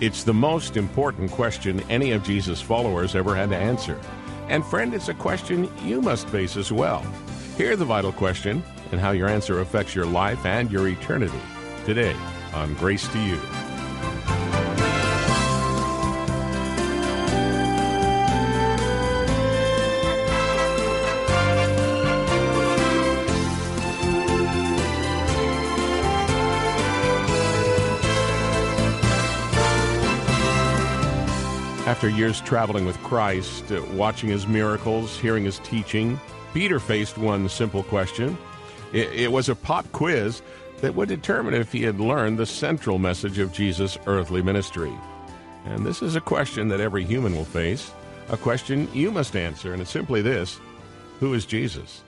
It's the most important question any of Jesus' followers ever had to answer. And friend, it's a question you must face as well. Hear the vital question and how your answer affects your life and your eternity. Today on Grace to You. After years traveling with Christ, watching his miracles, hearing his teaching, Peter faced one simple question. It was a pop quiz that would determine if he had learned the central message of Jesus' earthly ministry. And this is a question that every human will face, a question you must answer, and it's simply this: who is Jesus?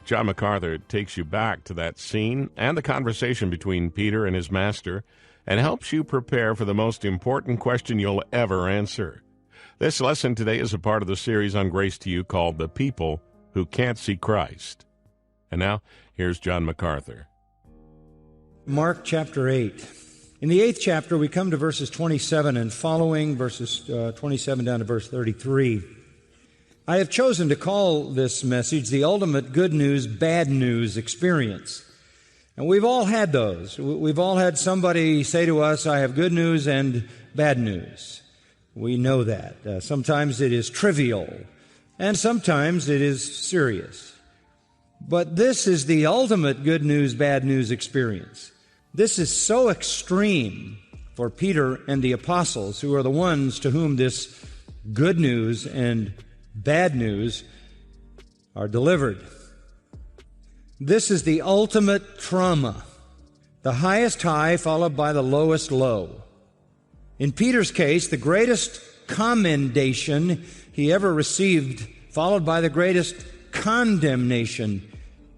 John Macarthur takes you back to that scene and the conversation between Peter and his master, and helps you prepare for the most important question you'll ever answer. This lesson today is a part of the series on Grace to You called The People Who Can't See Christ. And now, here's John Macarthur. Mark chapter 8. In the 8th chapter, we come to verses 27 and following, verses 27 down to verse 33. I have chosen to call this message the ultimate good news, bad news experience. And we've all had those. We've all had somebody say to us, I have good news and bad news. We know that. Sometimes it is trivial, and sometimes it is serious. But this is the ultimate good news, bad news experience. This is so extreme for Peter and the apostles, who are the ones to whom this good news and bad news are delivered. This is the ultimate trauma, the highest high followed by the lowest low. In Peter's case, the greatest commendation he ever received, followed by the greatest condemnation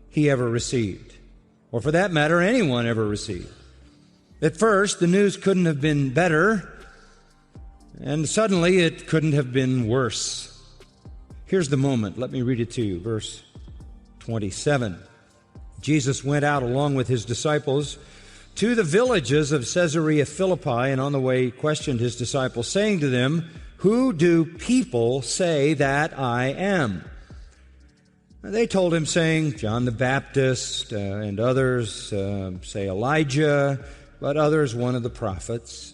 he ever received, or for that matter, anyone ever received. At first, the news couldn't have been better, and suddenly it couldn't have been worse. Here's the moment. Let me read it to you. Verse 27. Jesus went out along with his disciples to the villages of Caesarea Philippi, and on the way questioned his disciples, saying to them, Who do people say that I am? They told him, saying, John the Baptist, and others say Elijah, but others one of the prophets.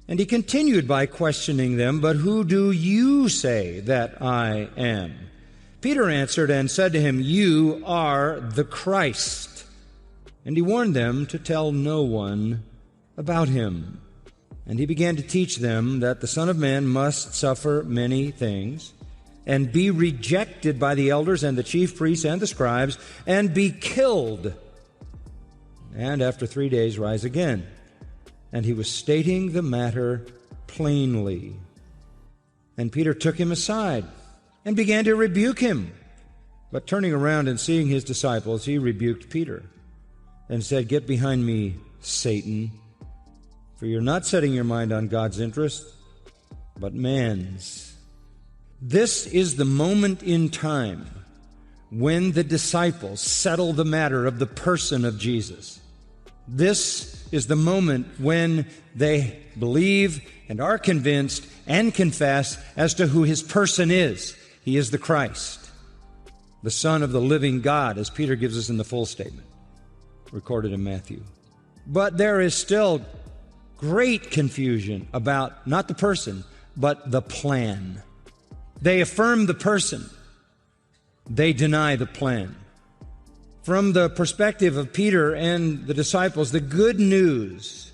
And he continued by questioning them, But who do you say that I am? Peter answered and said to him, You are the Christ. And he warned them to tell no one about him. And he began to teach them that the Son of Man must suffer many things, and be rejected by the elders and the chief priests and the scribes, and be killed, and after 3 days rise again. And he was stating the matter plainly. And Peter took him aside and began to rebuke him. But turning around and seeing his disciples, he rebuked Peter and said, Get behind me, Satan, for you're not setting your mind on God's interest, but man's. This is the moment in time when the disciples settle the matter of the person of Jesus. This is the moment when they believe and are convinced and confess as to who his person is. He is the Christ, the Son of the living God, as Peter gives us in the full statement, recorded in Matthew. But there is still great confusion about not the person, but the plan. They affirm the person. They deny the plan. From the perspective of Peter and the disciples, the good news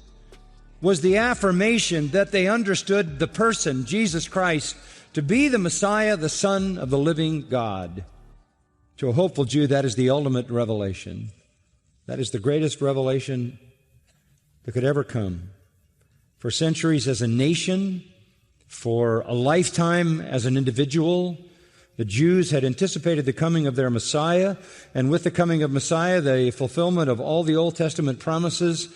was the affirmation that they understood the person, Jesus Christ, to be the Messiah, the Son of the living God. To a hopeful Jew, that is the ultimate revelation. That is the greatest revelation that could ever come. For centuries as a nation, for a lifetime as an individual, the Jews had anticipated the coming of their Messiah, and with the coming of Messiah, the fulfillment of all the Old Testament promises.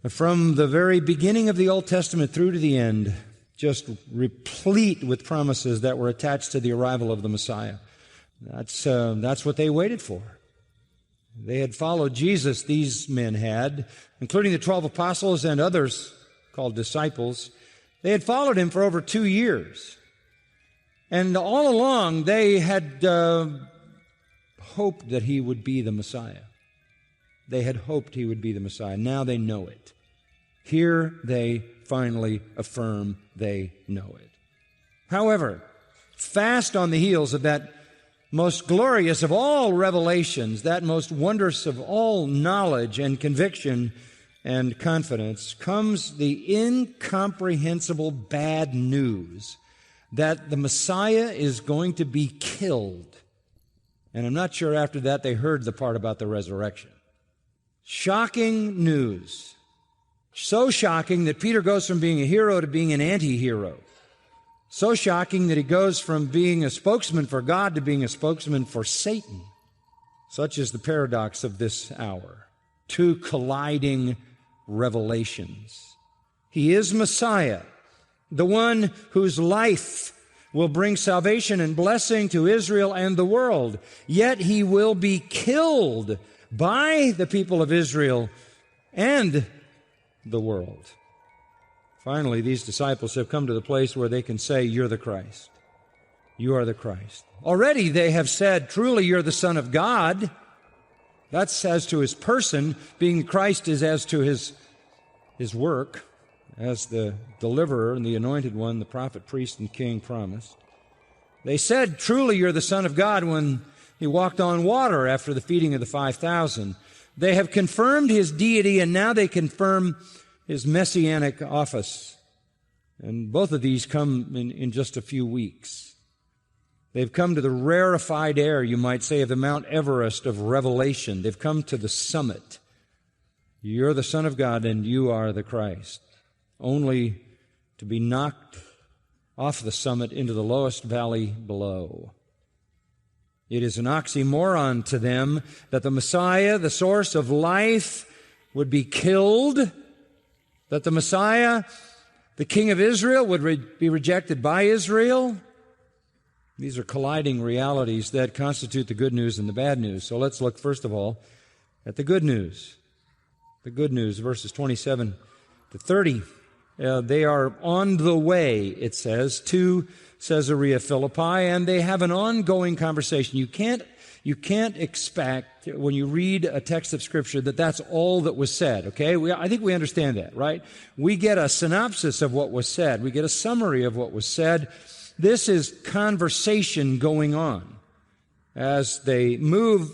From the very beginning of the Old Testament through to the end, just replete with promises that were attached to the arrival of the Messiah. That's what they waited for. They had followed Jesus, these men had, including the 12 apostles and others called disciples. They had followed him for over 2 years. And all along, they had hoped that he would be the Messiah. They had hoped he would be the Messiah. Now they know it. Here they finally affirm they know it. However, fast on the heels of that most glorious of all revelations, that most wondrous of all knowledge and conviction and confidence, comes the incomprehensible bad news that the Messiah is going to be killed. And I'm not sure after that they heard the part about the resurrection. Shocking news. So shocking that Peter goes from being a hero to being an anti-hero. So shocking that he goes from being a spokesman for God to being a spokesman for Satan. Such is the paradox of this hour. Two colliding revelations. He is Messiah, the one whose life will bring salvation and blessing to Israel and the world. Yet he will be killed by the people of Israel and the world. Finally, these disciples have come to the place where they can say, "You're the Christ. You are the Christ." Already they have said, "Truly you're the Son of God." That's as to his person. Being Christ is as to his work, as the deliverer and the anointed one, the prophet, priest, and king promised. They said, "Truly you're the Son of God," when he walked on water after the feeding of the 5,000. They have confirmed his deity, and now they confirm his messianic office. And both of these come in just a few weeks. They've come to the rarefied air, you might say, of the Mount Everest of revelation. They've come to the summit. You're the Son of God, and you are the Christ, only to be knocked off the summit into the lowest valley below. It is an oxymoron to them that the Messiah, the source of life, would be killed, that the Messiah, the King of Israel, would be rejected by Israel. These are colliding realities that constitute the good news and the bad news. So let's look first of all at the good news. The good news, verses 27 to 30. They are on the way, it says, to Caesarea Philippi, and they have an ongoing conversation. You can't expect, when you read a text of Scripture, that that's all that was said, okay? I think we understand that, right? We get a synopsis of what was said. We get a summary of what was said. This is conversation going on as they move